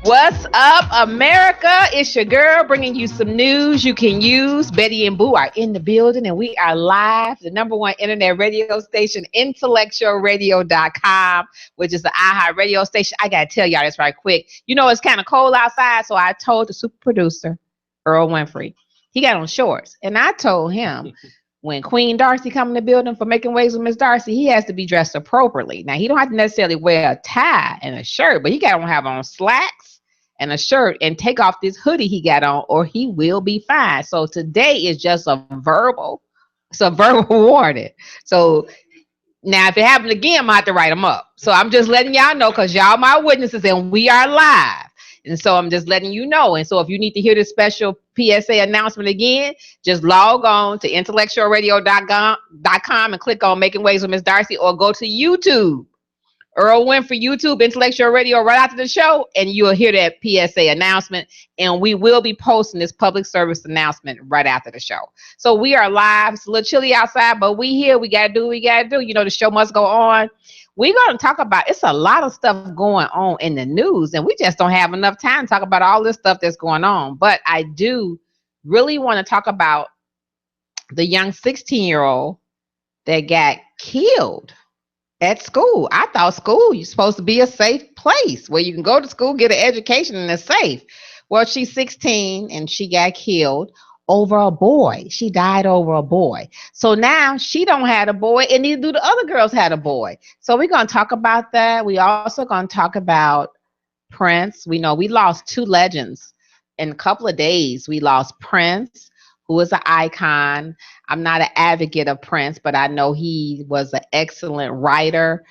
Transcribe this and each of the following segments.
What's up, America? It's your girl bringing you some news you can use. Betty and Boo are in the building, and we are live. The number one internet radio station, IntellectualRadio.com, which is the iHeart radio station. I got to tell y'all this right quick. You know, it's kind of cold outside, so I told the super producer, Earl Winfrey, he got on shorts. And I told him, when Queen Darci come in the building for Making Waves with Miss Darci, he has to be dressed appropriately. Now, he don't have to necessarily wear a tie and a shirt, but he got to have on slacks and a shirt and take off this hoodie he got on, or he will be fine. So today is just a verbal warning. So now if it happens again, I'm going to have to write them up. So I'm just letting y'all know, because y'all my witnesses and we are live. And so I'm just letting you know. And so if you need to hear this special PSA announcement again, just log on to IntellectualRadio.com and click on Making Waves with Miss Darci, or go to YouTube. Earl Winfrey YouTube, Intellectual Radio, right after the show, and you'll hear that PSA announcement. And we will be posting this public service announcement right after the show. So we are live. It's a little chilly outside, but we here. We got to do what we got to do. You know, the show must go on. We're going to talk about, it's a lot of stuff going on in the news, and we just don't have enough time to talk about all this stuff that's going on. But I do really want to talk about the young 16-year-old that got killed at school. I thought school, you're supposed to be a safe place where you can go to school, get an education, and it's safe. Well, she's 16 and she got killed over a boy. She died over a boy. So now she don't have a boy, and neither do the other girls had a boy. So we're going to talk about that. We also going to talk about Prince. We know we lost two legends in a couple of days. We lost Prince, who is an icon. I'm not an advocate of Prince, but I know he was an excellent writer,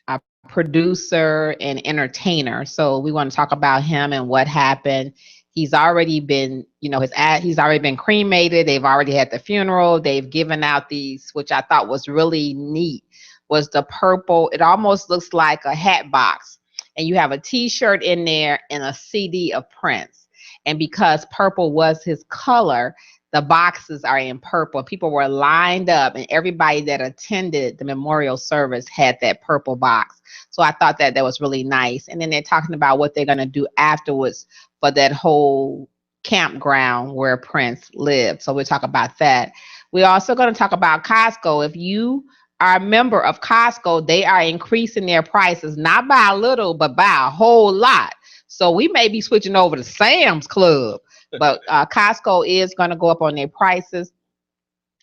a producer, and entertainer. So we want to talk about him and what happened. He's already been, he's already been cremated. They've already had the funeral. They've given out these, which I thought was really neat, was the purple. It almost looks like a hat box. And you have a T-shirt in there and a CD of Prince. And because purple was his color, the boxes are in purple. People were lined up, and everybody that attended the memorial service had that purple box. So I thought that was really nice. And then they're talking about what they're going to do afterwards for that whole campground where Prince lived. So we'll talk about that. We're also going to talk about Costco. If you are a member of Costco, they are increasing their prices, not by a little, but by a whole lot. So we may be switching over to Sam's Club. But Costco is going to go up on their prices.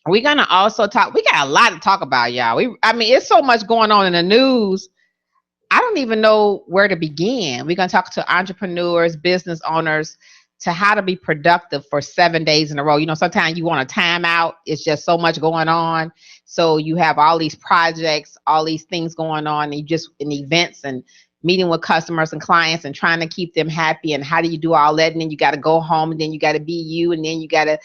We're going to also talk. We got a lot to talk about, y'all. It's so much going on in the news. I don't even know where to begin. We're going to talk to entrepreneurs, business owners, to how to be productive for 7 days in a row. You know, sometimes you want a timeout. It's just so much going on. So you have all these projects, all these things going on, and you just in events and meeting with customers and clients and trying to keep them happy. And how do you do all that? And then you got to go home, and then you got to be you. And then you got to,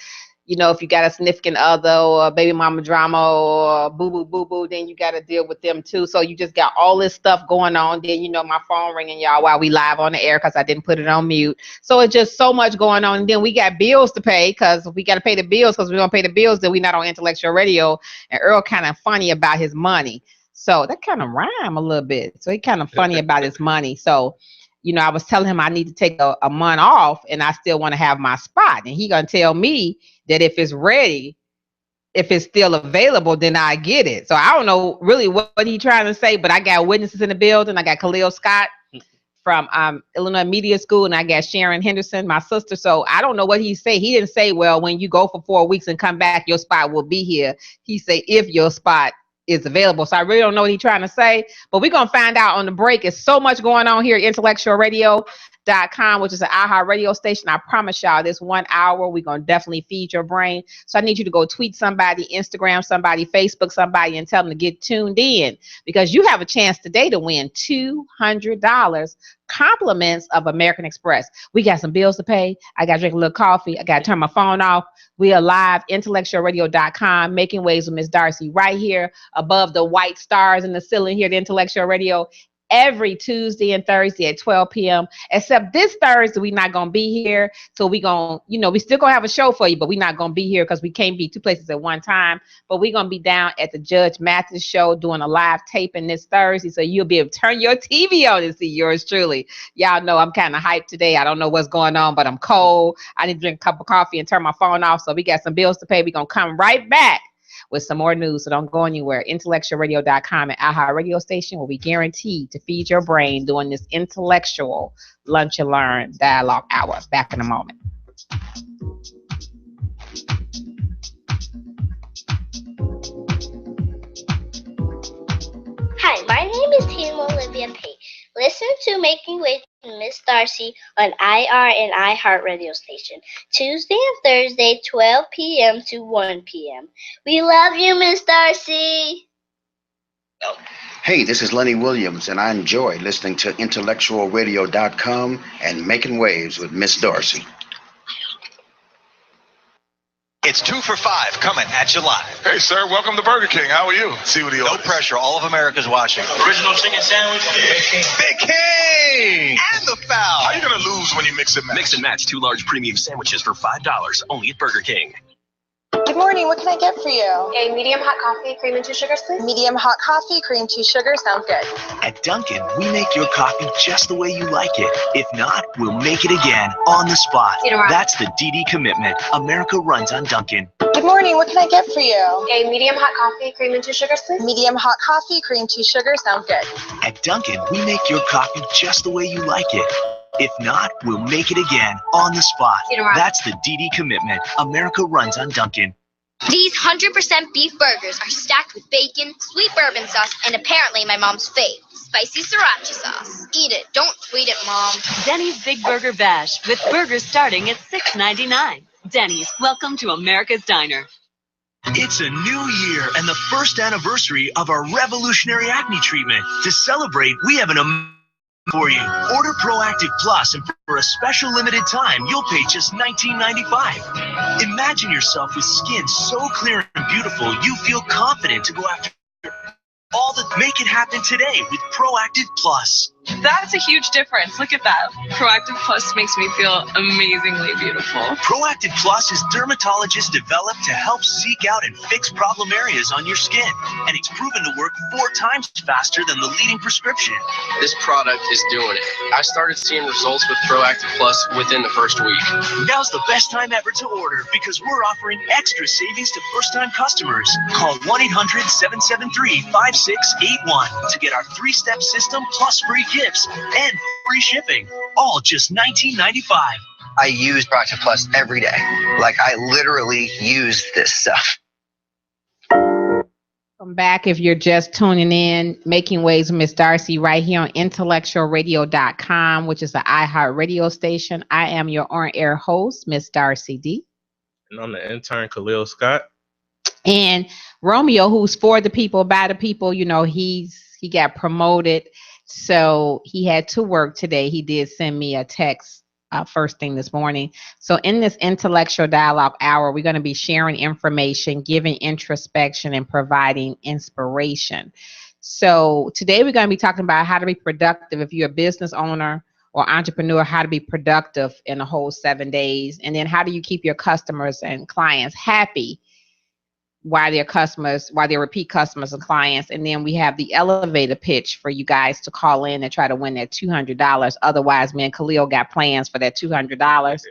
if you got a significant other or baby mama drama or boo, then you got to deal with them too. So you just got all this stuff going on. Then, my phone ringing, y'all, while we live on the air because I didn't put it on mute. So it's just so much going on. And then we got bills to pay because we got to pay the bills, because we don't pay the bills, then we not on Intellectual Radio. And Earl kind of funny about his money. So that kind of rhyme a little bit. So he kind of funny about his money. So, I was telling him I need to take a month off, and I still want to have my spot. And he going to tell me that if it's ready, if it's still available, then I get it. So I don't know really what he trying to say, but I got witnesses in the building. I got Khalil Scott from Illinois Media School, and I got Sharon Henderson, my sister. So I don't know what he say. He didn't say, well, when you go for 4 weeks and come back, your spot will be here. He said, if your spot is available. So I really don't know what he's trying to say, but we're going to find out on the break. It's so much going on here at IntellectualRadio.com, which is an iHeart radio station. I promise y'all this 1 hour, we're going to definitely feed your brain. So I need you to go tweet somebody, Instagram somebody, Facebook somebody, and tell them to get tuned in, because you have a chance today to win $200 compliments of American Express. We got some bills to pay. I got to drink a little coffee. I got to turn my phone off. We are live, IntellectualRadio.com, Making Waves with Miss Darci, right here above the white stars in the ceiling here at Intellectual Radio. every Tuesday and Thursday at 12 p.m. Except this Thursday, we're not going to be here. So we going to, we still going to have a show for you, but we're not going to be here because we can't be two places at one time. But we're going to be down at the Judge Mathis show doing a live taping this Thursday. So you'll be able to turn your TV on and see yours truly. Y'all know I'm kind of hyped today. I don't know what's going on, but I'm cold. I need to drink a cup of coffee and turn my phone off. So we got some bills to pay. We're going to come right back with some more news, so don't go anywhere. IntellectualRadio.com and our radio station will be guaranteed to feed your brain during this intellectual lunch and learn dialogue hour. Back in a moment. Hi, my name is Tina Olivia Pate. Listen to Making Waves with Miss Darci on IR and iHeart radio station, Tuesday and Thursday, 12 p.m. to 1 p.m. We love you, Miss Darci. Hey, this is Lenny Williams, and I enjoy listening to IntellectualRadio.com and Making Waves with Miss Darci. It's 2 for $5 coming at you live. Hey, sir, welcome to Burger King. How are you? See what he No orders. pressure. All of America's watching. Original chicken sandwich. Big King! And the foul. How are you going to lose when you mix and match? Mix and match 2 large premium sandwiches for $5 only at Burger King. Good morning. What can I get for you? A medium hot coffee, cream and 2 sugars, please. Medium hot coffee, cream, 2 sugars. Sounds good. At Dunkin', we make your coffee just the way you like it. If not, we'll make it again on the spot. That's the DD commitment. America runs on Dunkin'. Good morning. What can I get for you? A medium hot coffee, cream and 2 sugars, please. Medium hot coffee, cream, 2 sugars. Sounds good. At Dunkin', we make your coffee just the way you like it. If not, we'll make it again on the spot. That's the DD commitment. America runs on Dunkin'. These 100% beef burgers are stacked with bacon, sweet bourbon sauce, and apparently my mom's fave, spicy sriracha sauce. Eat it. Don't tweet it, Mom. Denny's Big Burger Bash with burgers starting at $6.99. Denny's, welcome to America's Diner. It's a new year and the first anniversary of our revolutionary acne treatment. To celebrate, we have an for you. Order Proactive Plus, and for a special limited time, you'll pay just $19.95. Imagine yourself with skin so clear and beautiful, you feel confident to go after all that. Make it happen today with Proactive Plus. That's a huge difference. Look at that. Proactive Plus makes me feel amazingly beautiful. Proactive Plus is dermatologist developed to help seek out and fix problem areas on your skin. And it's proven to work 4 times faster than the leading prescription. This product is doing it. I started seeing results with Proactive Plus within the first week. Now's the best time ever to order because we're offering extra savings to first-time customers. Call 1-800-773-5681 to get our 3-step system plus free gifts and free shipping, all just $19.95. I use Proactive Plus every day. Like, I literally use this stuff. Welcome back. If you're just tuning in, Making Waves with Miss Darci right here on IntellectualRadio.com, which is the iHeart radio station. I am your on-air host, Miss Darci D. And I'm the intern, Khalil Scott. And Romeo, who's for the people, by the people, he got promoted. So he had to work today. He did send me a text first thing this morning. So in this intellectual dialogue hour, we're going to be sharing information, giving introspection, and providing inspiration. So today we're going to be talking about how to be productive if you're a business owner or entrepreneur, how to be productive in the whole 7 days. And then how do you keep your customers and clients happy while they're repeat customers and clients. And then we have the elevator pitch for you guys to call in and try to win that $200. Otherwise, me and Khalil got plans for that $200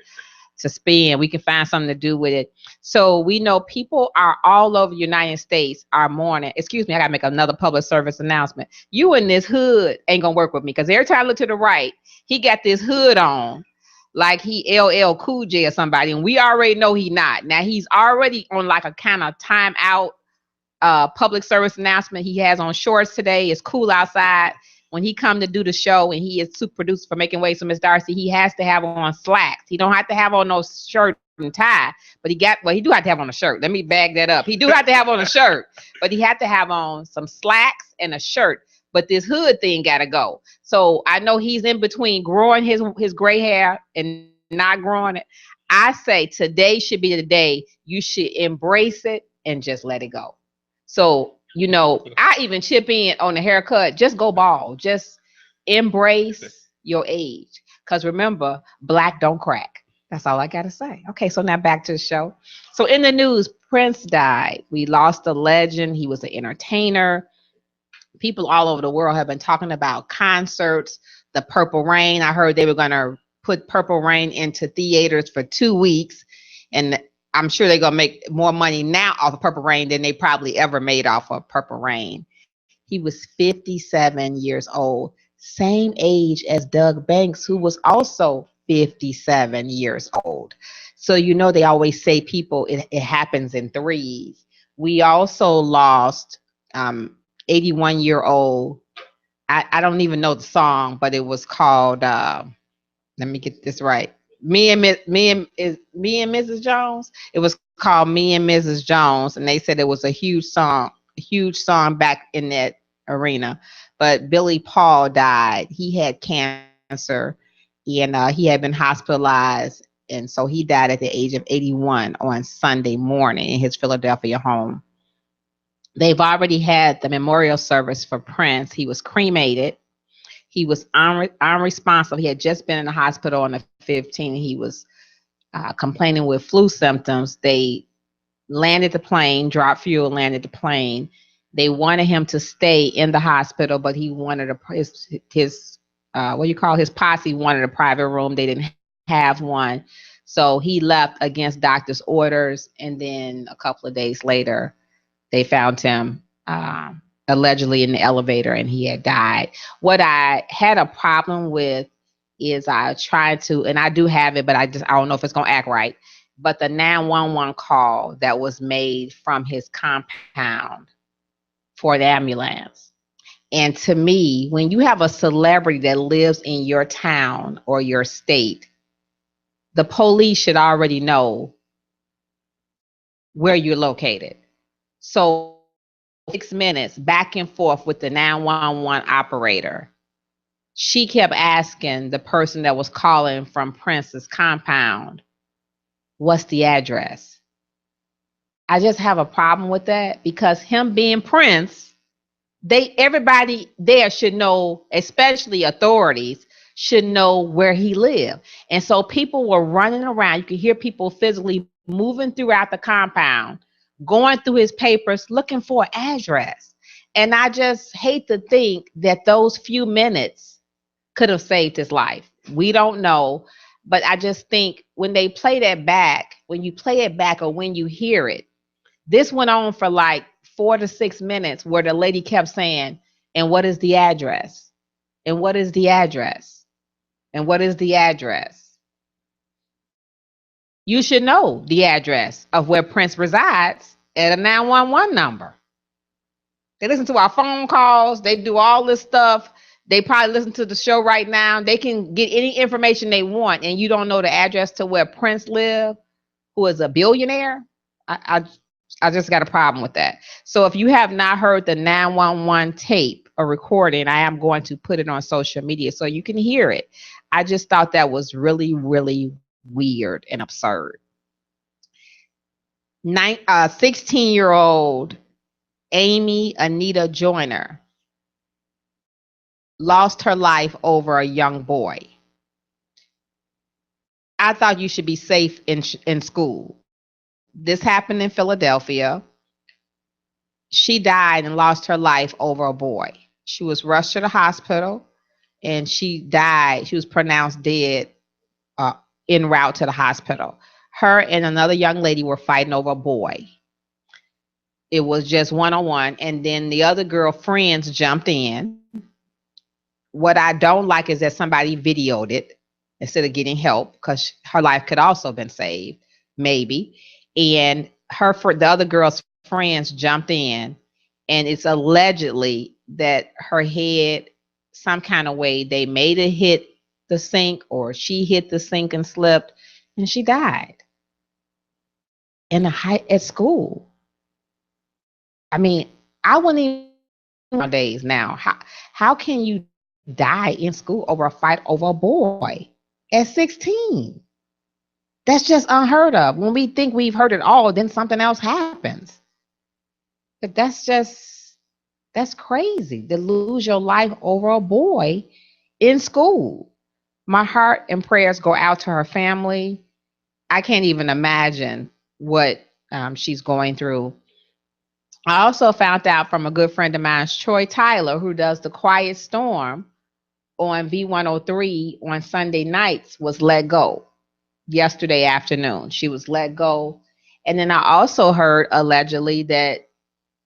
to spend. We can find something to do with it. So we know people are all over the United States are mourning. Excuse me, I got to make another public service announcement. You in this hood ain't going to work with me because every time I look to the right, he got this hood on. Like he LL Cool J or somebody, and we already know he not. Now he's already on like a kind of timeout public service announcement he has on shorts today. It's cool outside. When he come to do the show and he is super producer for Making Waves with Miss Darci, he has to have on slacks. He don't have to have on no shirt and tie, but he do have to have on a shirt. Let me bag that up. He do have to have on a shirt, but he had to have on some slacks and a shirt. But this hood thing gotta go. So I know he's in between growing his gray hair and not growing it. I say today should be the day you should embrace it and just let it go. So, I even chip in on the haircut. Just go bald. Just embrace your age. Because remember, black don't crack. That's all I got to say. Okay, so now back to the show. So in the news, Prince died. We lost a legend. He was an entertainer. People all over the world have been talking about concerts, the Purple Rain. I heard they were going to put Purple Rain into theaters for 2 weeks. And I'm sure they're going to make more money now off of Purple Rain than they probably ever made off of Purple Rain. He was 57 years old, same age as Doug Banks, who was also 57 years old. So, you know, they always say people, it happens in threes. We also lost 81-year-old. I don't even know the song, but it was called, let me get this right. Me and Mrs. Jones. It was called Me and Mrs. Jones, and they said it was a huge song back in that arena. But Billy Paul died. He had cancer, and he had been hospitalized, and so he died at the age of 81 on Sunday morning in his Philadelphia home. They've already had the memorial service for Prince. He was cremated. He was unresponsive. He had just been in the hospital on the 15th. He was complaining with flu symptoms. They landed the plane, dropped fuel, landed the plane. They wanted him to stay in the hospital, but he wanted his posse wanted a private room. They didn't have one. So he left against doctor's orders. And then a couple of days later, they found him allegedly in the elevator, and he had died. What I had a problem with is I tried to, and I do have it, but I don't know if it's going to act right. But the 911 call that was made from his compound for the ambulance. And to me, when you have a celebrity that lives in your town or your state, the police should already know where you're located. So 6 minutes back and forth with the 911 operator. She kept asking the person that was calling from Prince's compound, what's the address? I just have a problem with that, because him being Prince, everybody there should know, especially authorities, should know where he lived. And so people were running around. You could hear people physically moving throughout the compound, going through his papers, looking for an address. And I just hate to think that those few minutes could have saved his life. We don't know. But I just think when they play that back, when you play it back or when you hear it, this went on for like 4 to 6 minutes where the lady kept saying, and what is the address? And what is the address? And what is the address? You should know the address of where Prince resides at a 911 number. They listen to our phone calls. They do all this stuff. They probably listen to the show right now. They can get any information they want, and you don't know the address to where Prince lived, who is a billionaire. I just got a problem with that. So if you have not heard the 911 tape or recording, I am going to put it on social media so you can hear it. I just thought that was really, really weird and absurd. 16-year-old Amy Anita Joyner lost her life over a young boy. I thought you should be safe in school. This happened in Philadelphia. She died and lost her life over a boy. She was rushed to the hospital and she died. She was pronounced dead en route to the hospital. Her and another young lady were fighting over a boy. It was just one-on-one, and then the other girl friends jumped in. What I don't like is that somebody videoed it instead of getting help, because her life could also have been saved, maybe. And the other girl's friends jumped in, and it's allegedly that her head, some kind of way, they made it hit the sink, or she hit the sink and slipped, and she died at school. I mean, I wouldn't even nowadays now. How can you die in school over a fight over a boy at 16? That's just unheard of. When we think we've heard it all, then something else happens. But that's crazy to lose your life over a boy in school. My heart and prayers go out to her family. I can't even imagine what she's going through. I also found out from a good friend of mine, Troy Tyler, who does the Quiet Storm on V103 on Sunday nights, was let go yesterday afternoon. She was let go. And then I also heard allegedly that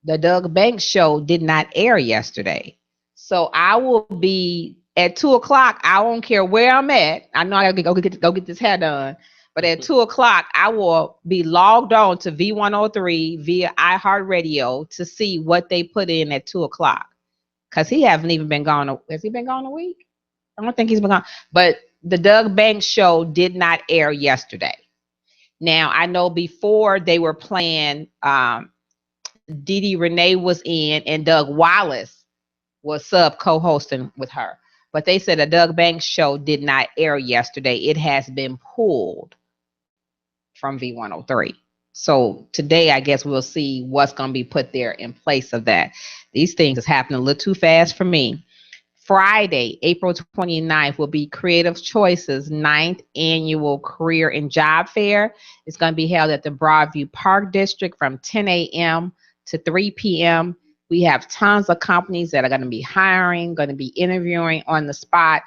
the Doug Banks show did not air yesterday. So I will be at 2:00. I don't care where I'm at. I know I gotta go get this hair done. But at 2:00, I will be logged on to V103 via iHeartRadio to see what they put in at 2:00. Because he hasn't even been gone. Has he been gone a week? I don't think he's been gone. But the Doug Banks show did not air yesterday. Now, I know before they were playing, Dee Dee Renee was in and Doug Wallace was sub co-hosting with her. But they said the Doug Banks show did not air yesterday. It has been pulled from V103. So today, I guess we'll see what's going to be put there in place of that. These things is happening a little too fast for me. Friday, April 29th, will be Creative Choices 9th Annual Career and Job Fair. It's going to be held at the Broadview Park District from 10 a.m. to 3 p.m. We have tons of companies that are going to be hiring, going to be interviewing on the spot.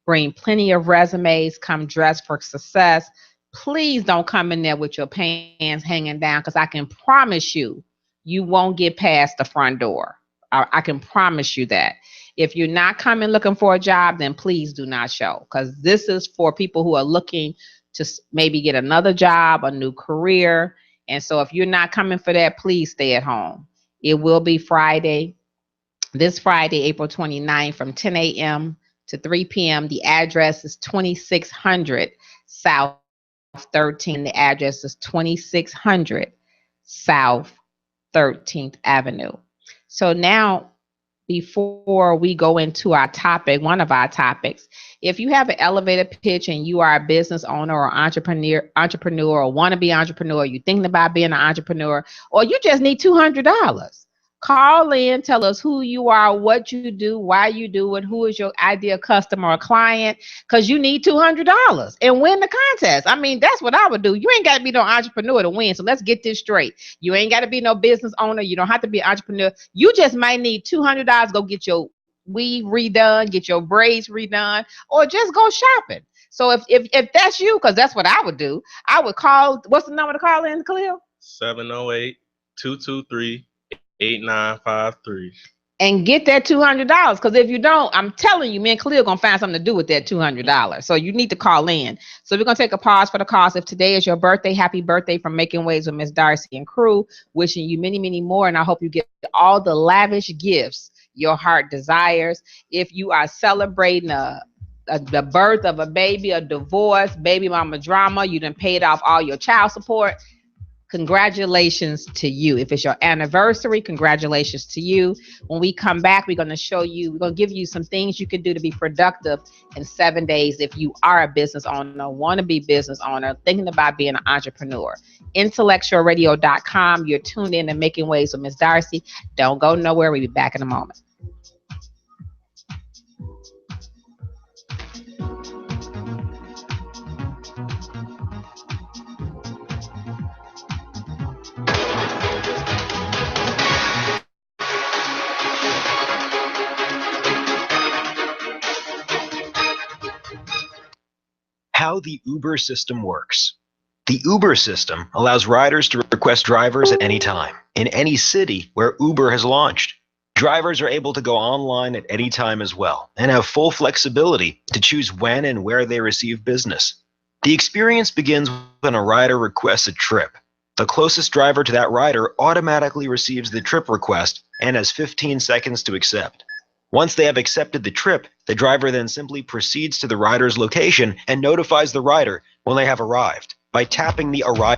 Bring plenty of resumes. Come dressed for success. Please don't come in there with your pants hanging down, because I can promise you, you won't get past the front door. I can promise you that. If you're not coming looking for a job, then please do not show, because this is for people who are looking to maybe get another job, a new career. And so if you're not coming for that, please stay at home. It will be Friday, this Friday, April 29th from 10 a.m. to 3 p.m. The address is 2600 South 13th. The address is 2600 South 13th Avenue. So now, before we go into our topic, one of our topics, if you have an elevator pitch and you are a business owner or entrepreneur or want to be entrepreneur, you're thinking about being an entrepreneur, or you just need $200, call in, tell us who you are, what you do, why you do it, who is your ideal customer or client, because you need $200 and win the contest. I mean, that's what I would do. You ain't got to be no entrepreneur to win. So let's get this straight. You ain't got to be no business owner. You don't have to be an entrepreneur. You just might need $200. Go get your weave redone, get your braids redone, or just go shopping. So if that's you, because that's what I would do, I would call. What's the number to call in, Khalil? 708-223-8953. And get that $200, because if you don't, I'm telling you, me and Khalil gonna find something to do with that $200. So you need to call in. So we're gonna take a pause for the cause. If today is your birthday, happy birthday from Making Waves with Miss Darci and crew. Wishing you many, many more, and I hope you get all the lavish gifts your heart desires. If you are celebrating the birth of a baby, a divorce, baby mama drama, you done paid off all your child support, congratulations to you. If it's your anniversary, congratulations to you. When we come back, we're going to show you, we're going to give you some things you can do to be productive in 7 days if you are a business owner, want to be business owner, thinking about being an entrepreneur. IntellectualRadio.com. You're tuned in to Making Waves with Miss Darci. Don't go nowhere. We'll be back in a moment. How the Uber system works. The Uber system allows riders to request drivers at any time, in any city where Uber has launched. Drivers are able to go online at any time as well, and have full flexibility to choose when and where they receive business. The experience begins when a rider requests a trip. The closest driver to that rider automatically receives the trip request and has 15 seconds to accept. Once they have accepted the trip, the driver then simply proceeds to the rider's location and notifies the rider when they have arrived by tapping the arrive.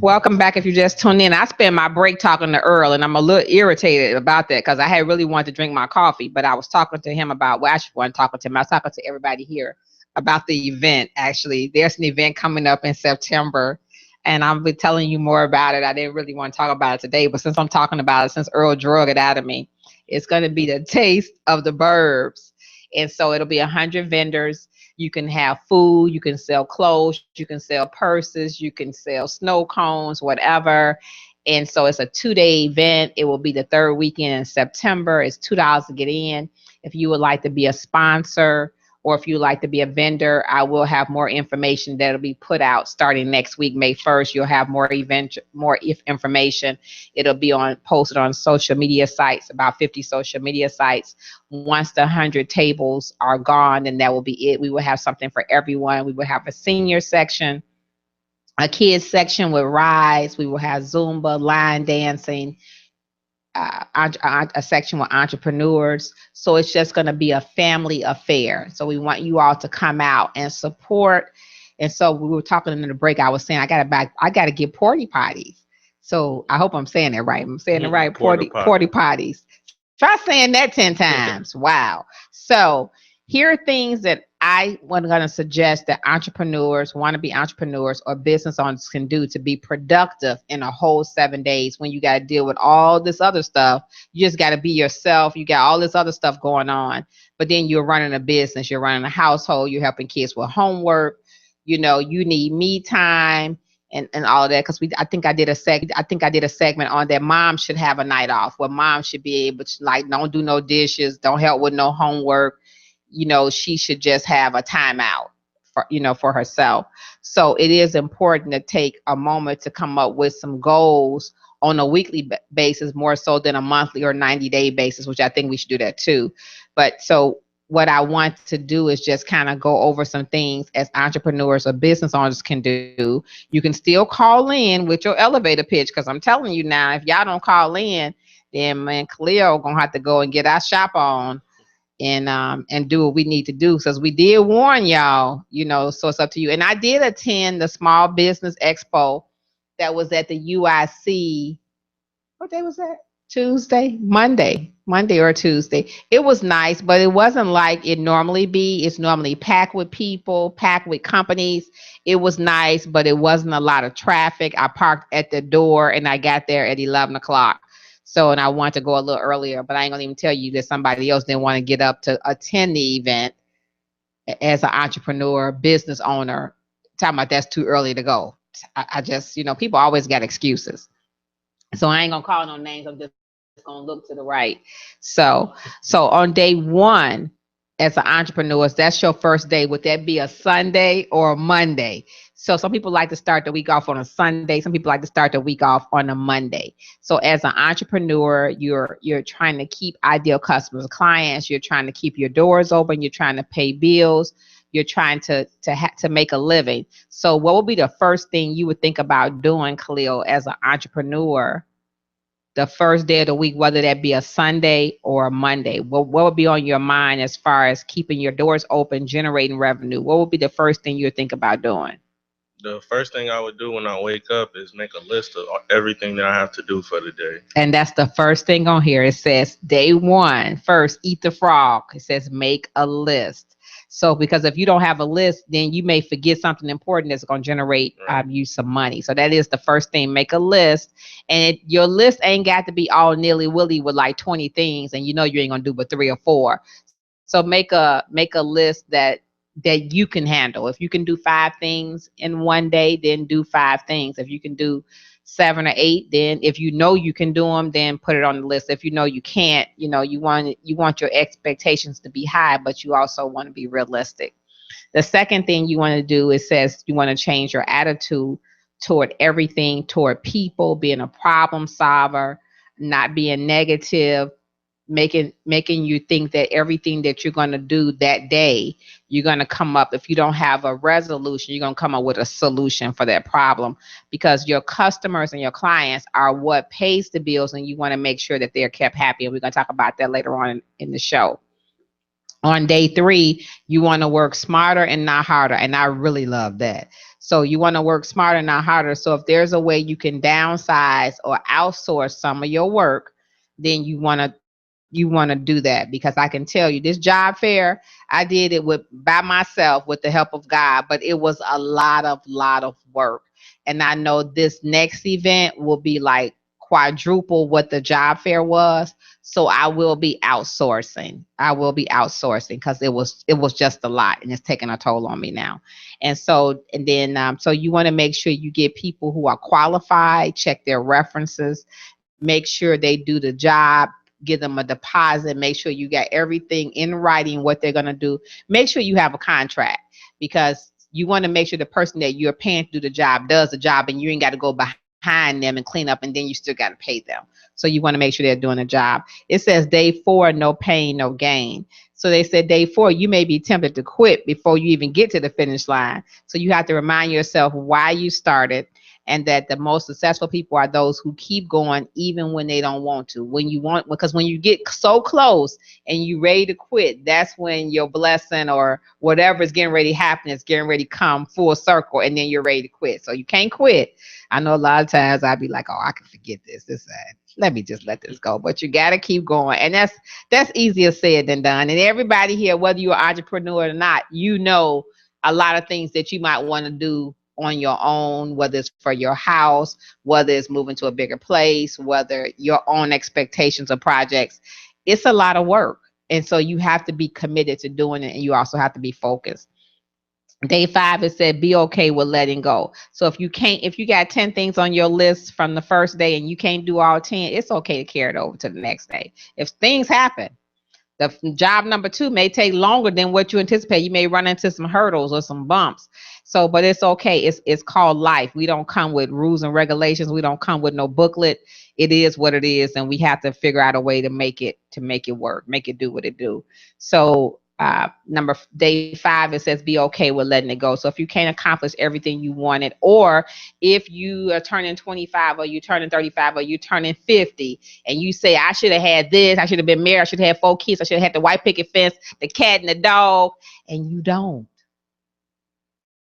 Welcome back. If you just tuned in, I spent my break talking to Earl, and I'm a little irritated about that because I had really wanted to drink my coffee, but I was talking to him about, well, actually, I wasn't talking to him. I was talking to everybody here about the event. Actually, there's an event coming up in September, and I'll be telling you more about it. I didn't really want to talk about it today, but since I'm talking about it, since Earl drug it out of me, it's going to be the Taste of the Burbs. And so it'll be 100 vendors. You can have food, you can sell clothes, you can sell purses, you can sell snow cones, whatever. And so it's a 2-day event. It will be the third weekend in September. It's $2 to get in. If you would like to be a sponsor or if you would like to be a vendor, I will have more information that'll be put out starting next week, May 1st. You'll have more information. It'll be posted on social media sites, about 50 social media sites. Once the 100 tables are gone, then that will be it. We will have something for everyone. We will have a senior section, a kids section with rides. We will have Zumba, line dancing, a section with entrepreneurs. So it's just going to be a family affair. So we want you all to come out and support. And so we were talking in the break. I was saying I got to get porty potties. So I hope I'm saying it right. I'm saying it right. Porty potties. Try saying that 10 times. Wow. So here are things that I was going to suggest that entrepreneurs, wannabe entrepreneurs or business owners can do to be productive in a whole 7 days when you got to deal with all this other stuff. You just got to be yourself. You got all this other stuff going on, but then you're running a business, you're running a household, you're helping kids with homework. You know, you need me time and all of that. Cause I think I did a segment on that. Mom should have a night off where mom should be able to, like, don't do no dishes, don't help with no homework. You know, she should just have a timeout for herself. So it is important to take a moment to come up with some goals on a weekly basis, more so than a monthly or 90-day basis, which I think we should do that too. But so what I want to do is just kind of go over some things as entrepreneurs or business owners can do. You can still call in with your elevator pitch, because I'm telling you now, if y'all don't call in, then man, Cleo gonna have to go and get our shop on and do what we need to do. So we did warn y'all, so it's up to you. And I did attend the Small Business Expo that was at the UIC. What day was that? Monday or Tuesday. It was nice, but it wasn't like it normally be. It's normally packed with people, packed with companies. It was nice, but it wasn't a lot of traffic. I parked at the door and I got there at 11 o'clock. So, and I wanted to go a little earlier, but I ain't gonna even tell you that somebody else didn't want to get up to attend the event as an entrepreneur, business owner. Talking about that's too early to go. I just, people always got excuses. So I ain't gonna call no names. I'm just gonna look to the right. So on day one, as an entrepreneur, that's your first day. Would that be a Sunday or a Monday? So some people like to start the week off on a Sunday. Some people like to start the week off on a Monday. So as an entrepreneur, you're trying to keep ideal customers, clients. You're trying to keep your doors open. You're trying to pay bills. you're trying to make a living. So what would be the first thing you would think about doing, Khalil, as an entrepreneur, the first day of the week, whether that be a Sunday or a Monday? What would be on your mind as far as keeping your doors open, generating revenue? What would be the first thing you would think about doing? The first thing I would do when I wake up is make a list of everything that I have to do for the day. And that's the first thing on here. It says day one, first, eat the frog. It says make a list. So because if you don't have a list, then you may forget something important that's going to generate you some money. So that is the first thing, make a list. And your list ain't got to be all nilly-willy with like 20 things, and you know you ain't going to do but 3 or 4. So make a list that you can handle. If you can do 5 things in one day, then do 5 things. If you can do 7 or 8, then if you know you can do them, then put it on the list. If you know you can't, you want your expectations to be high, but you also want to be realistic. The second thing you want to do, it says you want to change your attitude toward everything, toward people, being a problem solver, not being negative, making you think that everything that you're going to do that day, you're going to come up, if you don't have a resolution, you're going to come up with a solution for that problem, because your customers and your clients are what pays the bills, and you want to make sure that they're kept happy. And we're going to talk about that later on in the show. On day 3, you want to work smarter and not harder. And I really love that. So you want to work smarter, not harder. So if there's a way you can downsize or outsource some of your work, then you want to do that, because I can tell you this job fair, I did it by myself with the help of God, but it was a lot of work. And I know this next event will be like quadruple what the job fair was. So I will be outsourcing. Because it was just a lot, and it's taking a toll on me now. And so you want to make sure you get people who are qualified, check their references, make sure they do the job, give them a deposit, make sure you got everything in writing, what they're going to do. Make sure you have a contract, because you want to make sure the person that you're paying to do the job does the job, and you ain't got to go behind them and clean up, and then you still got to pay them. So you want to make sure they're doing a job. It says day 4, no pain, no gain. So they said day 4, you may be tempted to quit before you even get to the finish line. So you have to remind yourself why you started, and that the most successful people are those who keep going even when they don't want to. Because when you get so close and you ready to quit, that's when your blessing or whatever is getting ready to happen is getting ready to come full circle, and then you're ready to quit. So you can't quit. I know a lot of times I'd be like, oh, I can forget this. Let me just let this go. But you got to keep going. And that's easier said than done. And everybody here, whether you're an entrepreneur or not, you know a lot of things that you might want to do on your own, whether it's for your house, whether it's moving to a bigger place, whether your own expectations or projects. It's a lot of work. And so you have to be committed to doing it, and you also have to be focused. Day 5, it said be okay with letting go. So if you got 10 things on your list from the first day and you can't do all 10, it's okay to carry it over to the next day. If things happen, the job number 2 may take longer than what you anticipate. You may run into some hurdles or some bumps. So, but it's okay. It's called life. We don't come with rules and regulations. We don't come with no booklet. It is what it is, and we have to figure out a way to make it work, make it do what it do. So, day 5, it says be okay with letting it go. So if you can't accomplish everything you wanted, or if you are turning 25 or you're turning 35 or you're turning 50 and you say, I should have had this, I should have been married, I should have had 4 kids, I should have had the white picket fence, the cat and the dog, and you don't,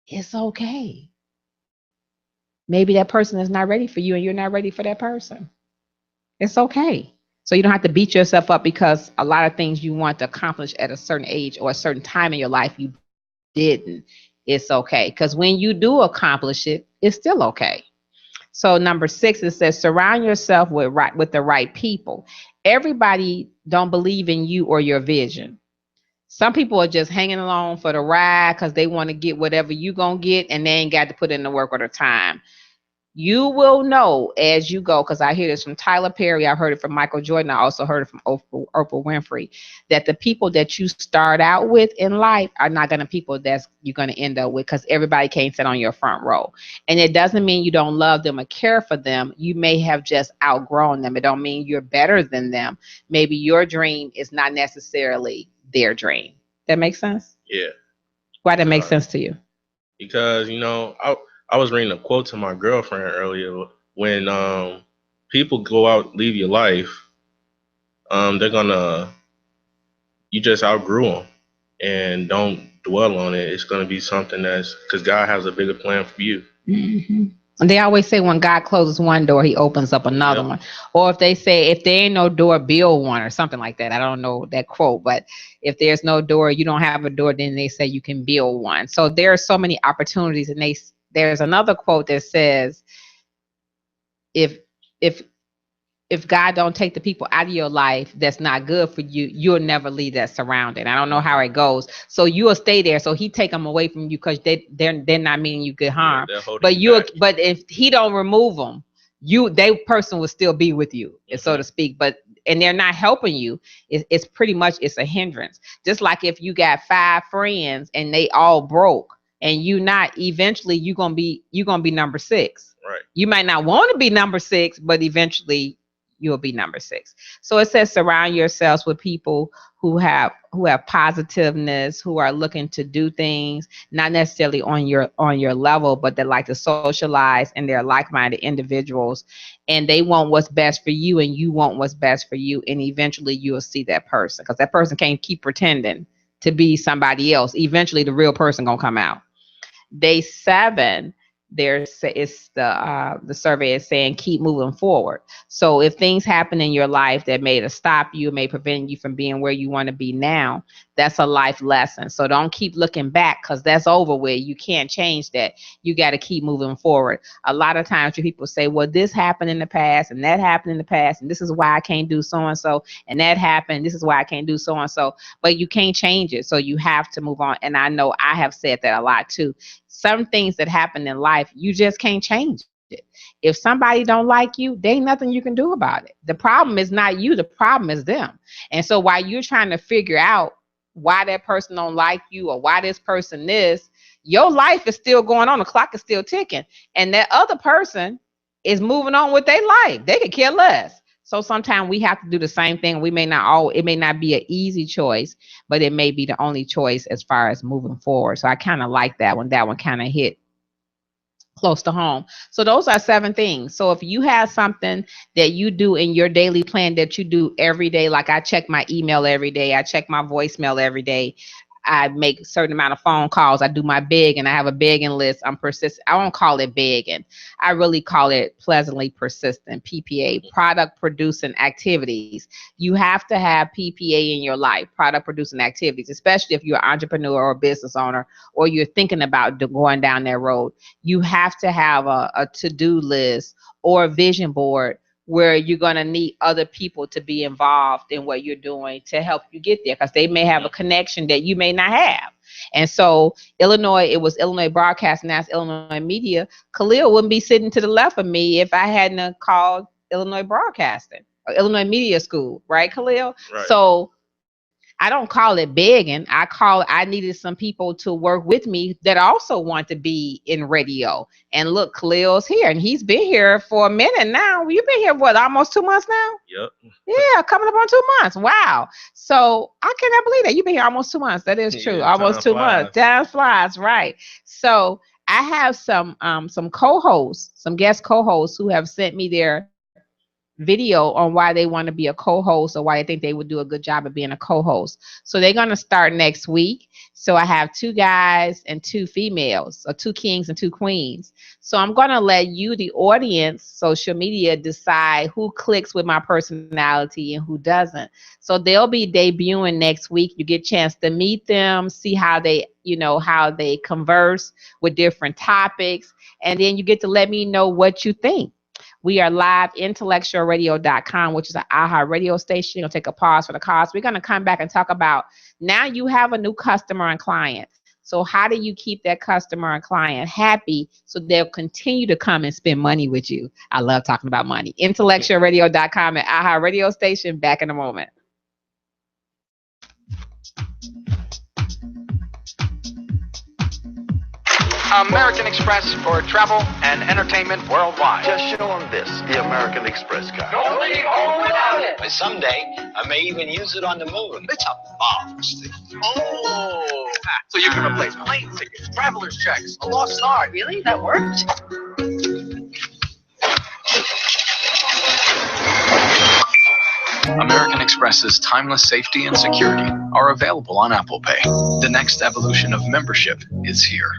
it's okay. Maybe that person is not ready for you and you're not ready for that person. It's okay. So you don't have to beat yourself up because a lot of things you want to accomplish at a certain age or a certain time in your life you didn't. It's okay. Because when you do accomplish it, it's still okay. So number 6, it says surround yourself with the right people. Everybody don't believe in you or your vision. Some people are just hanging along for the ride because they want to get whatever you gonna get, and they ain't got to put in the work or the time. You will know as you go, because I hear this from Tyler Perry, I heard it from Michael Jordan, I also heard it from Oprah Winfrey, that the people that you start out with in life are not going to people that you're going to end up with, because everybody can't sit on your front row. And it doesn't mean you don't love them or care for them. You may have just outgrown them. It don't mean you're better than them. Maybe your dream is not necessarily their dream. That makes sense? Yeah. Why that makes sense to you? Because, you know, I was reading a quote to my girlfriend earlier. When people go out, leave your life, you just outgrew them, and don't dwell on it. It's gonna be something because God has a bigger plan for you. Mm-hmm. And they always say when God closes one door, he opens up another one. Or if they say, if there ain't no door, build one, or something like that. I don't know that quote, but if there's no door, you don't have a door, then they say you can build one. So there are so many opportunities. And there's another quote that says, if God don't take the people out of your life that's not good for you, you'll never leave that surrounding. I don't know how it goes. So you'll stay there. So he take them away from you because they're not meaning you good harm. Yeah, but if he don't remove them, that person will still be with you, so to speak. And they're not helping you. It's pretty much, it's a hindrance. Just like if you got 5 friends and they all broke, and eventually you're gonna be number 6. Right. You might not want to be number 6, but eventually you'll be number 6. So it says surround yourselves with people who have positiveness, who are looking to do things, not necessarily on your level, but they like to socialize, and they're like-minded individuals, and they want what's best for you, and you want what's best for you, and eventually you'll see that person, because that person can't keep pretending to be somebody else. Eventually the real person gonna come out. Day 7, the survey is saying keep moving forward. So if things happen in your life that may stop you, may prevent you from being where you want to be now, that's a life lesson. So don't keep looking back, because that's over with. You can't change that. You got to keep moving forward. A lot of times people say, well, this happened in the past and that happened in the past, and this is why I can't do so and so, and that happened, this is why I can't do so and so, but you can't change it. So you have to move on. And I know I have said that a lot too. Some things that happen in life, you just can't change it. If somebody don't like you, there ain't nothing you can do about it. The problem is not you, the problem is them. And so while you're trying to figure out why that person don't like you, or why this person is, your life is still going on. The clock is still ticking. And that other person is moving on with their life. They could care less. So sometimes we have to do the same thing. It may not be an easy choice, but it may be the only choice as far as moving forward. So I kind of like that one. That one kind of hit close to home. So those are 7 things. So if you have something that you do in your daily plan that you do every day, like I check my email every day, I check my voicemail every day, I make a certain amount of phone calls, I do my begging, I have a begging list, I'm persistent. I won't call it begging. I really call it pleasantly persistent, PPA, product producing activities. You have to have PPA in your life, product producing activities, especially if you're an entrepreneur or a business owner, or you're thinking about going down that road. You have to have a to-do list or a vision board where you're going to need other people to be involved in what you're doing to help you get there, because they may have a connection that you may not have. And so it was Illinois Broadcast, now it's Illinois Media. Khalil wouldn't be sitting to the left of me if I hadn't called Illinois Broadcasting or Illinois Media School, right, Khalil? Right. So I don't call it begging. I needed some people to work with me that also want to be in radio. And look, Khalil's here, and he's been here for a minute now. You've been here, what, almost 2 months now? Yep. Yeah, coming up on 2 months. Wow. So I cannot believe that. You've been here almost 2 months. That is true. Almost 2 months. Time flies, right. So I have some co-hosts, some guest co-hosts who have sent me their video on why they want to be a co-host, or why they think they would do a good job of being a co-host. So they're going to start next week. So I have 2 guys and 2 females, or 2 kings and 2 queens. So I'm going to let you, the audience, social media, decide who clicks with my personality and who doesn't. So they'll be debuting next week. You get a chance to meet them, see how they converse with different topics, and then you get to let me know what you think. We are live, IntellectualRadio.com, which is an iHeart radio station. You'll take a pause for the cause. We're going to come back and talk about, now you have a new customer and client. So how do you keep that customer and client happy so they'll continue to come and spend money with you? I love talking about money. IntellectualRadio.com and iHeart radio station. Back in a moment. American Express for travel and entertainment worldwide. Just show them this, the American Express card. Don't leave home without it. Someday, I may even use it on the moon. It's a marvelous thing. Oh. So you can replace plane tickets, traveler's checks, a lost art. Really? That worked? American Express's timeless safety and security are available on Apple Pay. The next evolution of membership is here.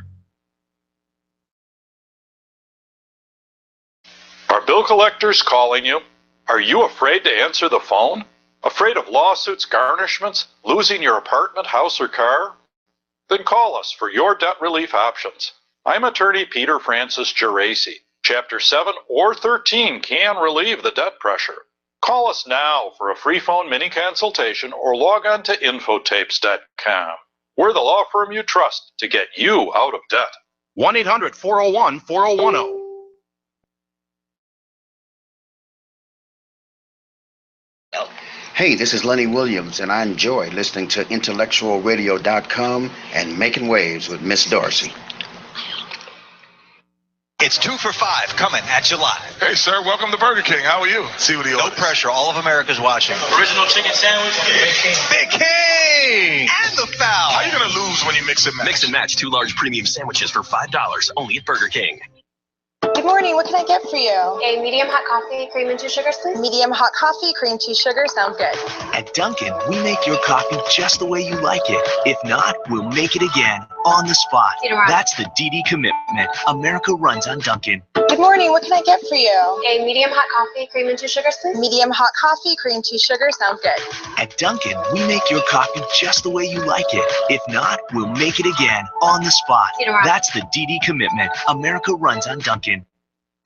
Are bill collectors calling you? Are you afraid to answer the phone? Afraid of lawsuits, garnishments, losing your apartment, house, or car? Then call us for your debt relief options. I'm attorney Peter Francis Geraci. Chapter 7 or 13 can relieve the debt pressure. Call us now for a free phone mini consultation or log on to infotapes.com. We're the law firm you trust to get you out of debt. 1-800-401-4010. Hey, this is Lenny Williams, and I enjoy listening to IntellectualRadio.com and Making Waves with Miss Darci. It's 2 for 5 coming at you live. Hey, sir, welcome to Burger King. How are you? See what the No pressure. All of America's watching. Original chicken sandwich. Big King! And the foul. How you going to lose when you mix and match? Mix and match 2 large premium sandwiches for $5 only at Burger King. Good morning. What can I get for you? A medium hot coffee, cream and 2 sugars, please. Medium hot coffee, cream, 2 sugar. Sounds good. At Dunkin', we make your coffee just the way you like it. If not, we'll make it again on the spot. That's the DD commitment America runs on Dunkin'. Good morning. What can I get for you? A medium hot coffee, cream and 2 sugars, please. Medium hot coffee, cream, 2 sugar. Sounds good. At Dunkin', we make your coffee just the way you like it. If not, we'll make it again on the spot. That's the DD commitment America runs on Dunkin'.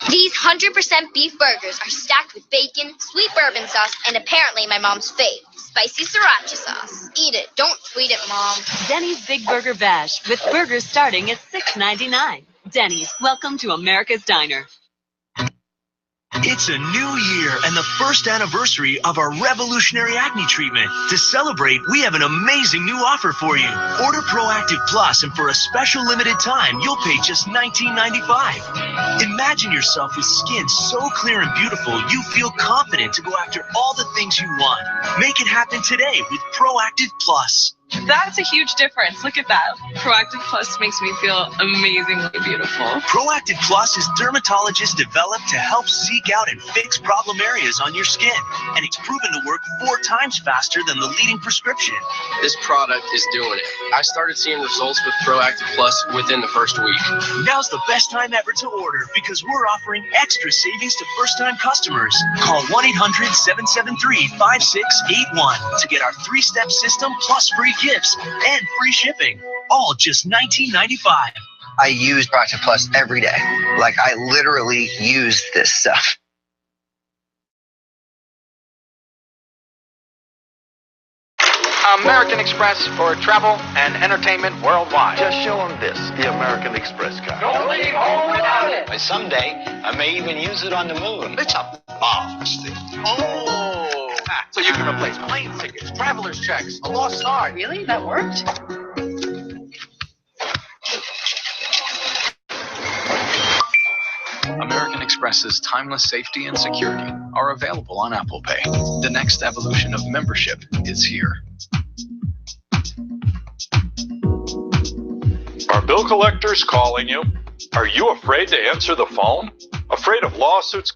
These 100% beef burgers are stacked with bacon, sweet bourbon sauce, and apparently my mom's fave, spicy sriracha sauce. Eat it. Don't tweet it, Mom. Denny's Big Burger Bash with burgers starting at $6.99. Denny's, welcome to America's Diner. It's a new year and the first anniversary of our revolutionary acne treatment. To celebrate, we have an amazing new offer for you. Order Proactive Plus, and for a special limited time, you'll pay just $19.95. Imagine yourself with skin so clear and beautiful, you feel confident to go after all the things you want. Make it happen today with Proactive Plus. That's a huge difference. Look at that. Proactive Plus makes me feel amazingly beautiful. Proactive Plus is dermatologist developed to help seek out and fix problem areas on your skin. And it's proven to work 4 times faster than the leading prescription. This product is doing it. I started seeing results with Proactive Plus within the first week. Now's the best time ever to order because we're offering extra savings to first-time customers. Call 1-800-773-5681 to get our 3-step system plus free gifts and free shipping. All just $19.95. I use Proactive Plus every day. Like, I literally use this stuff. American Express for travel and entertainment worldwide. Just show them this, the American Express card. Don't leave home without it. Someday, I may even use it on the moon. It's a marvelous thing. Oh. So you can replace plane tickets, traveler's checks, a lost art. Really? That worked? American Express's timeless safety and security are available on Apple Pay. The next evolution of membership is here. Are bill collectors calling you? Are you afraid to answer the phone? Afraid of lawsuits?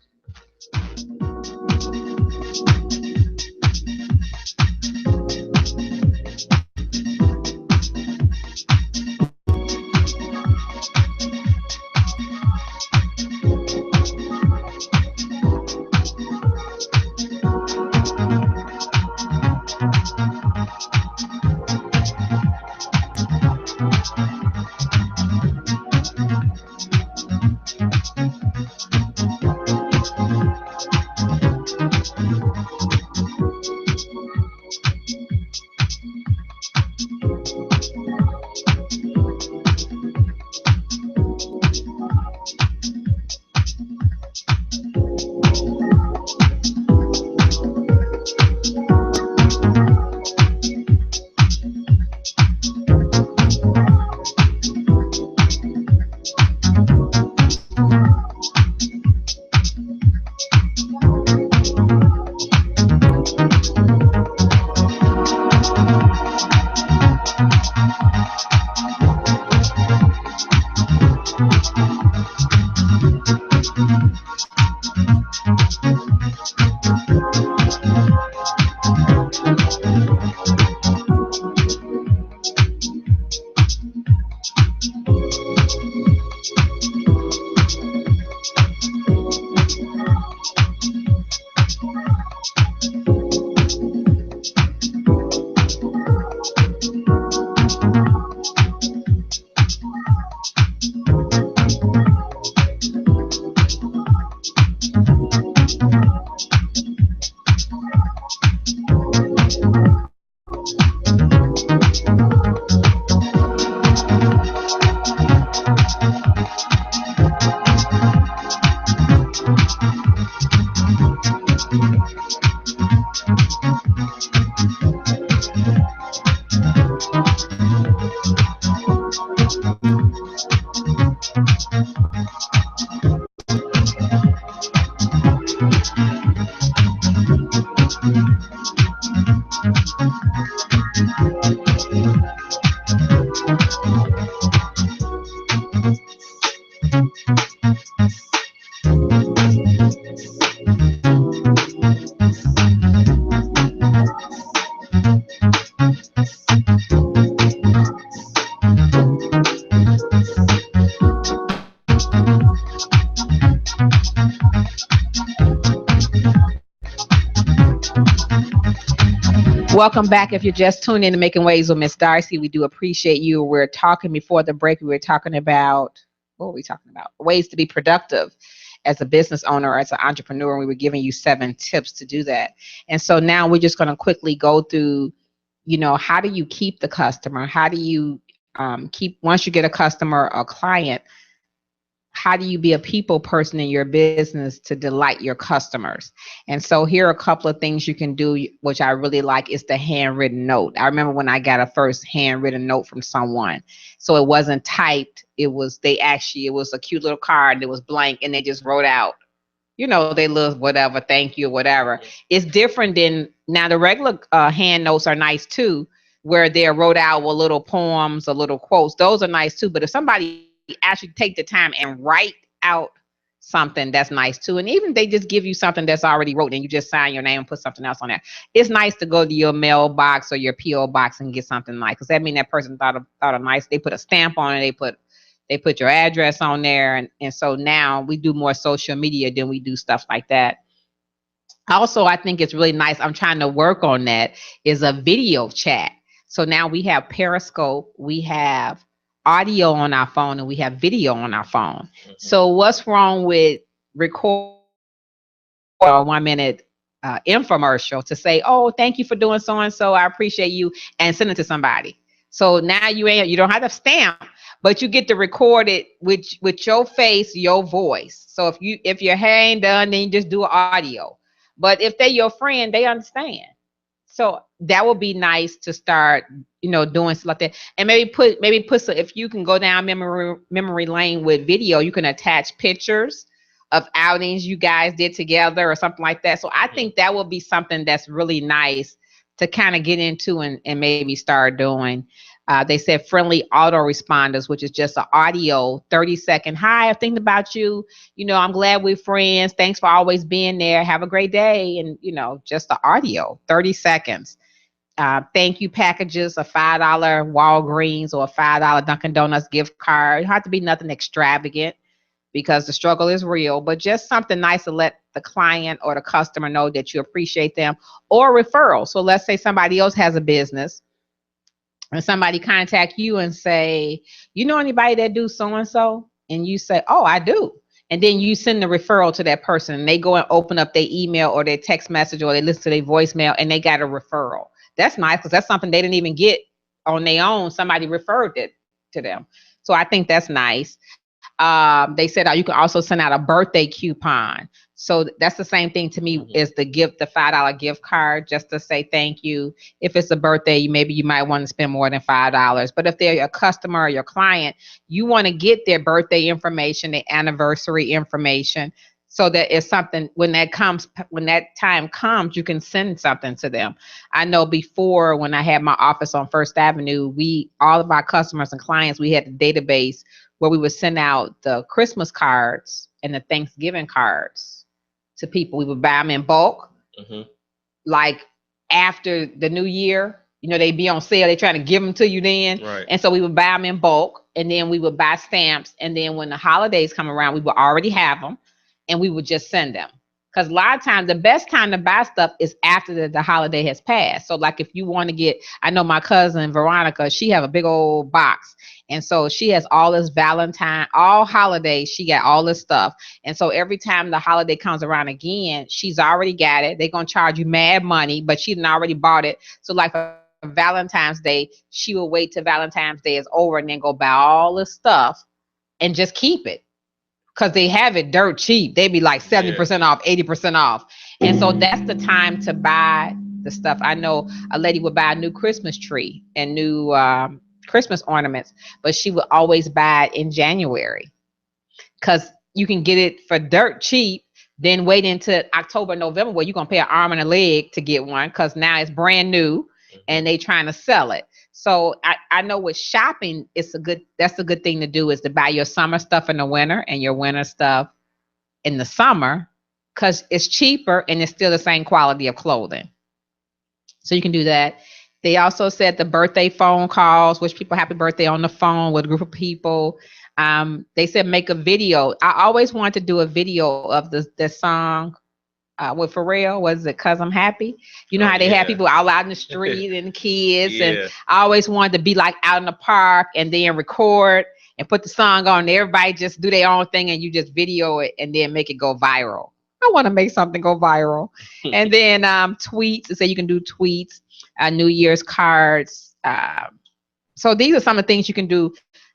Welcome back. If you're just tuning in to Making Waves with Miss Darcy, we do appreciate you. We're talking before the break. We were talking about, what were we talking about? Ways to be productive as a business owner or as an entrepreneur. And we were giving you 7 tips to do that. And so now we're just going to quickly go through, how do you keep the customer? How do you once you get a customer or client, how do you be a people person in your business to delight your customers? And so here are a couple of things you can do, which I really like, is the handwritten note. I remember when I got a first handwritten note from someone. So it wasn't typed. It was a cute little card. It was blank and they just wrote out, they love whatever, thank you, whatever. It's different than, now the regular hand notes are nice too, where they're wrote out with little poems or little quotes. Those are nice too. But if somebody actually take the time and write out something, that's nice too. And even they just give you something that's already wrote and you just sign your name and put something else on there. It's nice to go to your mailbox or your PO box and get something nice, because that means that person thought of nice. They put a stamp on it. They put your address on there. And so now we do more social media than we do stuff like that. Also, I think it's really nice, I'm trying to work on that, is a video chat. So now we have Periscope, we have audio on our phone, and we have video on our phone. Mm-hmm. So what's wrong with record a 1-minute infomercial to say, oh, thank you for doing so-and-so, I appreciate you, and send it to somebody. So now you don't have to stamp, but you get to record it with your face, your voice. So if your hair ain't done, then you just do audio. But if they're your friend, they understand. So that would be nice to start, doing stuff like that. And maybe put some, if you can go down memory lane with video, you can attach pictures of outings you guys did together or something like that. So I think that would be something that's really nice to kind of get into and maybe start doing. They said friendly autoresponders, which is just an audio 30-second. Hi, I'm thinking about you. I'm glad we're friends. Thanks for always being there. Have a great day. And, just the audio, 30 seconds. Thank you packages, a $5 Walgreens or a $5 Dunkin' Donuts gift card. It don't have to be nothing extravagant because the struggle is real, but just something nice to let the client or the customer know that you appreciate them, or referral. So let's say somebody else has a business and somebody contact you and say, you know anybody that do so-and-so? And you say, oh, I do. And then you send the referral to that person and they go and open up their email or their text message or they listen to their voicemail and they got a referral. That's nice because that's something they didn't even get on their own. Somebody referred it to them. So I think that's nice. They said you can also send out a birthday coupon. So that's the same thing to me as the $5 gift card, just to say thank you. If it's a birthday, maybe you might want to spend more than $5. But if they're a customer or your client, you want to get their birthday information, their anniversary information, so that it's something when that time comes, you can send something to them. I know before when I had my office on First Avenue, all of our customers and clients, we had a database where we would send out the Christmas cards and the Thanksgiving cards to people. We would buy them in bulk. Mm-hmm. Like after the new year, you know, they be on sale. They trying to give them to you then. Right. And so we would buy them in bulk, and then we would buy stamps. And then when the holidays come around, we would already have them, and we would just send them. Because a lot of times the best time to buy stuff is after the holiday has passed. So like if you want to get, I know my cousin Veronica, she have a big old box. And so she has all this Valentine, all holidays, she got all this stuff. And so every time the holiday comes around again, she's already got it. They're going to charge you mad money, but she's already bought it. So like for Valentine's Day, she will wait till Valentine's Day is over and then go buy all this stuff and just keep it. Because they have it dirt cheap. They be like 70% off, 80% off. And so that's the time to buy the stuff. I know a lady would buy a new Christmas tree and new Christmas ornaments, but she would always buy it in January. Because you can get it for dirt cheap, then wait until October, November, where you're going to pay an arm and a leg to get one, because now it's brand new and they trying to sell it. So I know with shopping, that's a good thing to do, is to buy your summer stuff in the winter and your winter stuff in the summer, because it's cheaper and it's still the same quality of clothing. So you can do that. They also said the birthday phone calls, wish people happy birthday on the phone with a group of people. They said make a video. I always wanted to do a video of the song with Pharrell, was it 'Cause I'm Happy? You know how they have people all out in the street and kids, and I always wanted to be like out in the park and then record and put the song on, and everybody just do their own thing and you just video it and then make it go viral. I want to make something go viral. And then tweets, so you can do tweets, New Year's cards. So these are some of the things you can do.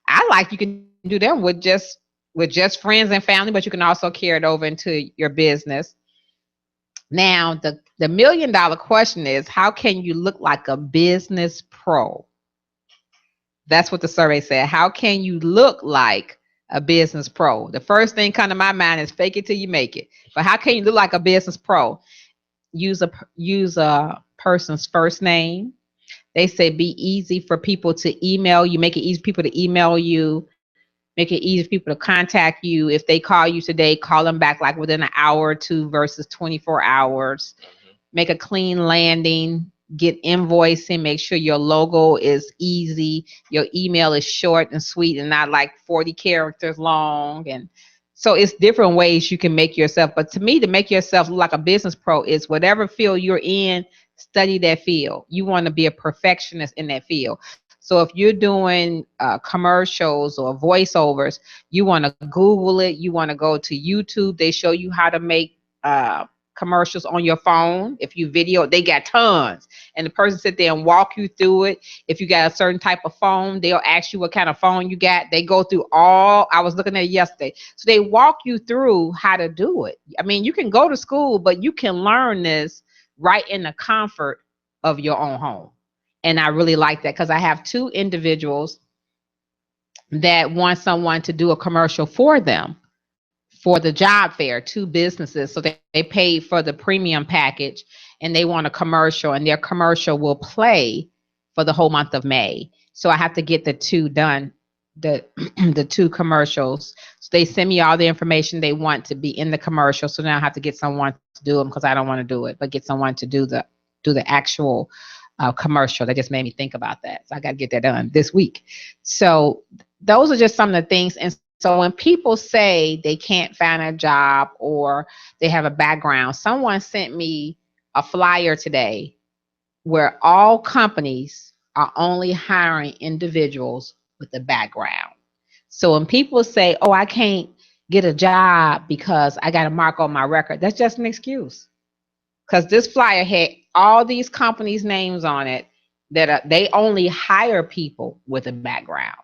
You can do them with just friends and family, but you can also carry it over into your business. Now, the $1 million question is, how can you look like a business pro? That's what the survey said. How can you look like a business pro? The first thing come to my mind is fake it till you make it. But how can you look like a business pro? Use a person's first name. They say be easy for people to email you. Make it easy for people to email you. Make it easy for people to contact you. If they call you today, call them back like within an hour or two versus 24 hours. Make a clean landing. Get invoicing. Make sure your logo is easy. Your email is short and sweet and not like 40 characters long. And so it's different ways you can make yourself. But to me, to make yourself look like a business pro is whatever field you're in, study that field. You want to be a perfectionist in that field. So if you're doing commercials or voiceovers, you want to Google it. You want to go to YouTube. They show you how to make commercials on your phone. If you video, they got tons. And the person sit there and walk you through it. If you got a certain type of phone, they'll ask you what kind of phone you got. They go through I was looking at it yesterday. So they walk you through how to do it. I mean, you can go to school, but you can learn this right in the comfort of your own home. And I really like that, because I have two individuals that want someone to do a commercial for them for the job fair, two businesses. So they paid for the premium package and they want a commercial, and their commercial will play for the whole month of May. So I have to get the two done, the two commercials. So they send me all the information they want to be in the commercial. So now I have to get someone to do them, because I don't want to do it, but get someone to do the actual commercial. That just made me think about that. So I got to get that done this week. So those are just some of the things. And so when people say they can't find a job or they have a background, someone sent me a flyer today where all companies are only hiring individuals with a background. So when people say, oh, I can't get a job because I got a mark on my record, that's just an excuse. Because this flyer had all these companies' names on it that they only hire people with a background.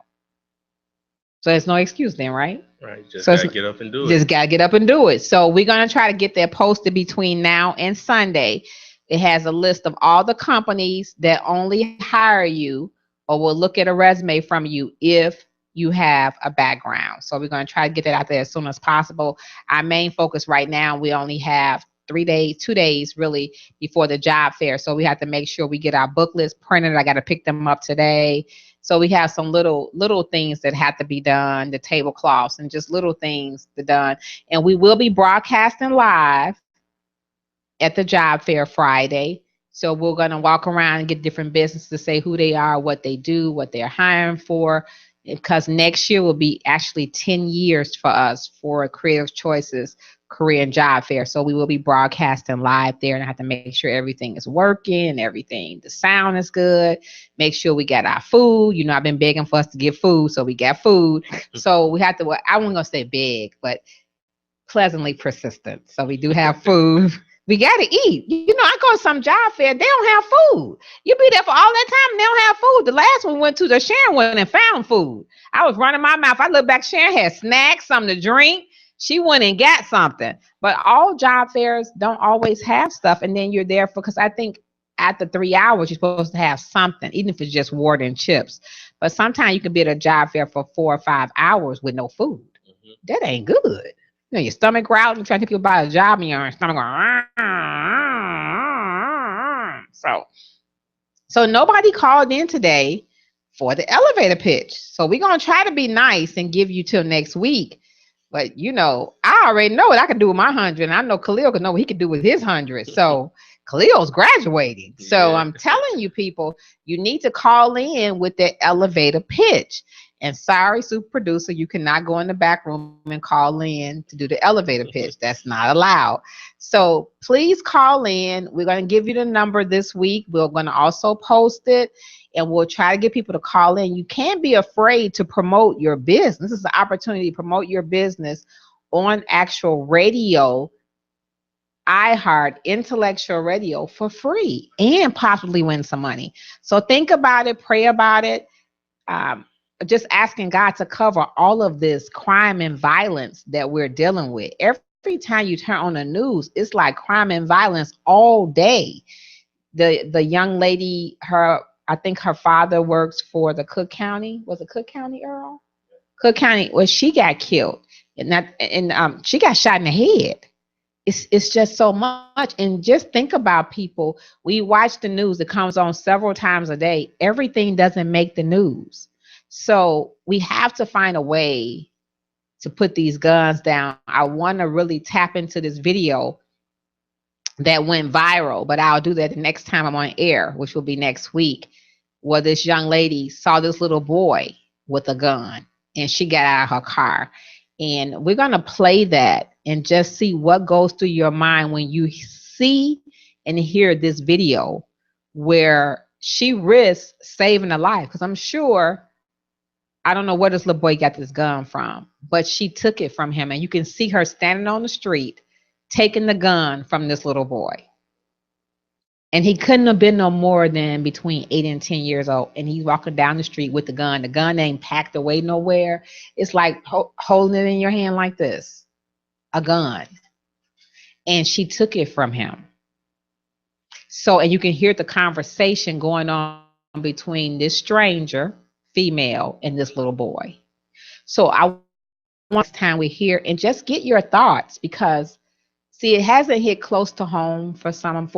So there's no excuse then, right? Right. Just gotta get up and do it. Just gotta get up and do it. So we're gonna try to get that posted between now and Sunday. It has a list of all the companies that only hire you or will look at a resume from you if you have a background. So we're gonna try to get that out there as soon as possible. Our main focus right now, we only have 2 days really before the job fair. So we have to make sure we get our booklets printed. I got to pick them up today. So we have some little things that have to be done, the tablecloths and just little things to done. And we will be broadcasting live at the job fair Friday. So we're going to walk around and get different businesses to say who they are, what they do, what they're hiring for. Because next year will be actually 10 years for us for Creative Choices Korean Job Fair. So we will be broadcasting live there, and I have to make sure everything is working, everything, the sound is good, make sure we got our food. You know, I've been begging for us to get food, so we got food. So we have to, well, I wasn't going to say beg, but pleasantly persistent. So we do have food. We got to eat. You know, I go to some job fair, they don't have food. You be there for all that time and they don't have food. The last one we went to, the Sharon went and found food. I was running my mouth. I looked back, Sharon had snacks, something to drink. She went and got something. But all job fairs don't always have stuff. And then you're there for, because I think after 3 hours, you're supposed to have something, even if it's just water and chips. But sometimes you can be at a job fair for 4 or 5 hours with no food. Mm-hmm. That ain't good. You know, your stomach growling, trying to tell people about a job, and your stomach going, so nobody called in today for the elevator pitch. So we're going to try to be nice and give you till next week. But, you know, I already know what I can do with my 100. And I know Khalil can know what he can do with his 100. So Khalil's graduating. So I'm telling you, people, you need to call in with the elevator pitch. And sorry, super producer, you cannot go in the back room and call in to do the elevator pitch. That's not allowed. So please call in. We're going to give you the number this week. We're going to also post it, and we'll try to get people to call in. You can't be afraid to promote your business. This is an opportunity to promote your business on actual radio, iHeart, Intellectual Radio for free, and possibly win some money. So think about it, pray about it. Just asking God to cover all of this crime and violence that we're dealing with. Every time you turn on the news, it's like crime and violence all day. The young lady, I think her father works for the Cook County. Was it Cook County, Earl? Cook County, well, she got killed. And she got shot in the head. It's just so much. And just think about people. We watch the news. It comes on several times a day. Everything doesn't make the news. So we have to find a way to put these guns down. I want to really tap into this video that went viral, but I'll do that the next time I'm on air, which will be next week, where this young lady saw this little boy with a gun and she got out of her car. And we're going to play that and just see what goes through your mind when you see and hear this video where she risks saving a life. Because I'm sure, I don't know where this little boy got this gun from, but she took it from him. And you can see her standing on the street, taking the gun from this little boy. And he couldn't have been no more than between 8 and 10 years old. And he's walking down the street with the gun. The gun ain't packed away nowhere. It's like holding it in your hand like this, a gun. And she took it from him. So, and you can hear the conversation going on between this stranger, female, and this little boy. So I want this time we hear and just get your thoughts, because see, it hasn't hit close to home for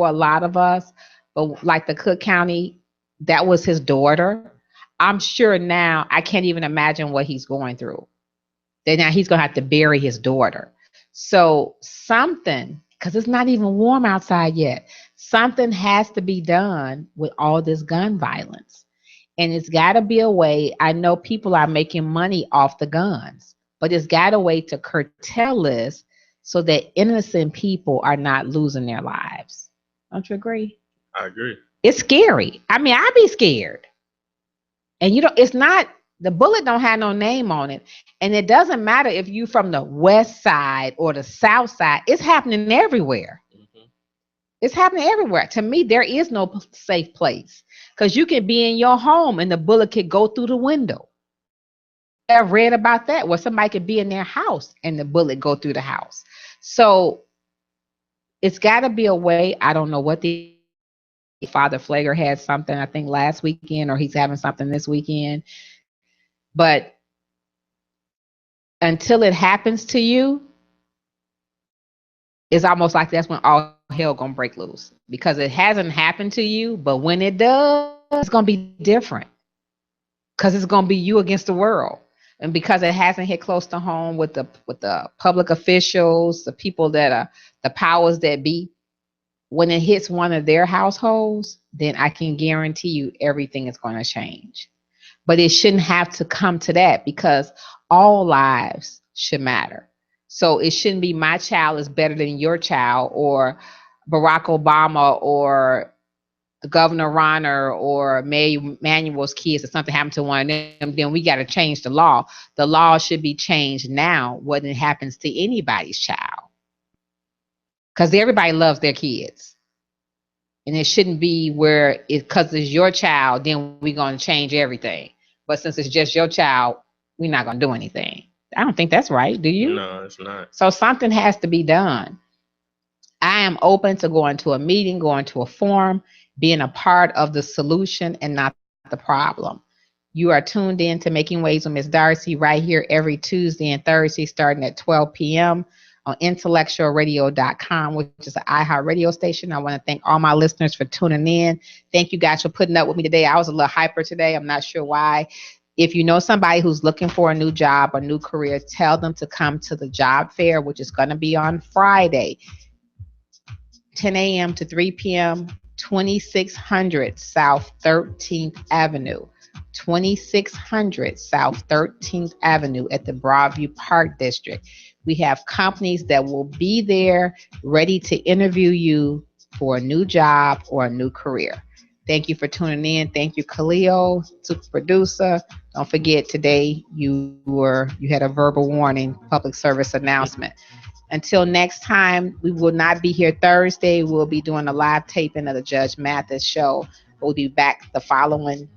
a lot of us, but like the Cook County, that was his daughter. I'm sure now, I can't even imagine what he's going through. Then now he's gonna have to bury his daughter. So something, because it's not even warm outside yet, something has to be done with all this gun violence. And it's gotta be a way. I know people are making money off the guns, but it's got a way to curtail this so that innocent people are not losing their lives. Don't you agree? I agree. It's scary. I mean, I'd be scared. And it's not, the bullet don't have no name on it. And it doesn't matter if you from the west side or the south side, it's happening everywhere. Mm-hmm. It's happening everywhere. To me, there is no safe place, because you can be in your home and the bullet could go through the window. I've read about that, where somebody could be in their house and the bullet go through the house. So it's got to be a way. I don't know what the Father Flager had something, I think last weekend, or he's having something this weekend. But until it happens to you, it's almost like that's when all hell gonna break loose, because it hasn't happened to you. But when it does, it's gonna be different, because it's gonna be you against the world. And because it hasn't hit close to home with the public officials, the people that are the powers that be, when it hits one of their households, then I can guarantee you everything is going to change. But it shouldn't have to come to that, because all lives should matter. So it shouldn't be my child is better than your child, or Barack Obama, or the Governor Ronner, or Mayor Manuel's kids, or something happened to one of them, then we got to change the law. The law should be changed now when it happens to anybody's child. Because everybody loves their kids. And it shouldn't be where because it's your child, then we're going to change everything. But since it's just your child, we're not going to do anything. I don't think that's right. Do you? No, it's not. So something has to be done. I am open to going to a meeting, going to a forum, being a part of the solution and not the problem. You are tuned in to Making Waves with Miss Darci right here every Tuesday and Thursday starting at 12 p.m. on IntellectualRadio.com, which is an iHeart radio station. I want to thank all my listeners for tuning in. Thank you guys for putting up with me today. I was a little hyper today. I'm not sure why. If you know somebody who's looking for a new job or new career, tell them to come to the job fair, which is going to be on Friday, 10 a.m. to 3 p.m., 2600 South 13th Avenue. 2600 South 13th Avenue at the Broadview Park District. We have companies that will be there ready to interview you for a new job or a new career. Thank you for tuning in. Thank you, Khalil, super producer. Don't forget today you had a verbal warning, public service announcement. Until next time, we will not be here Thursday. We'll be doing a live taping of the Judge Mathis show. We'll be back the following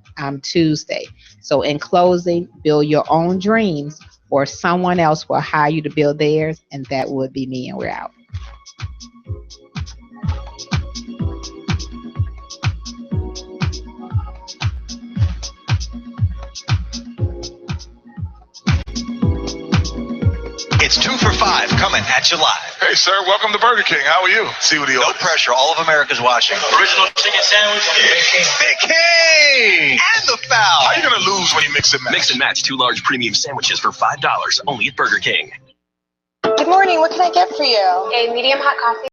Tuesday. So in closing, build your own dreams, or someone else will hire you to build theirs, and that would be me, and we're out. It's 2 for 5 coming at you live. Hey, sir, welcome to Burger King. How are you? See what he No pressure. All of America's watching. Original chicken sandwich. Big King! And the foul. How you going to lose when you mix and match? Mix and match 2 large premium sandwiches for $5 only at Burger King. Good morning. What can I get for you? A medium hot coffee.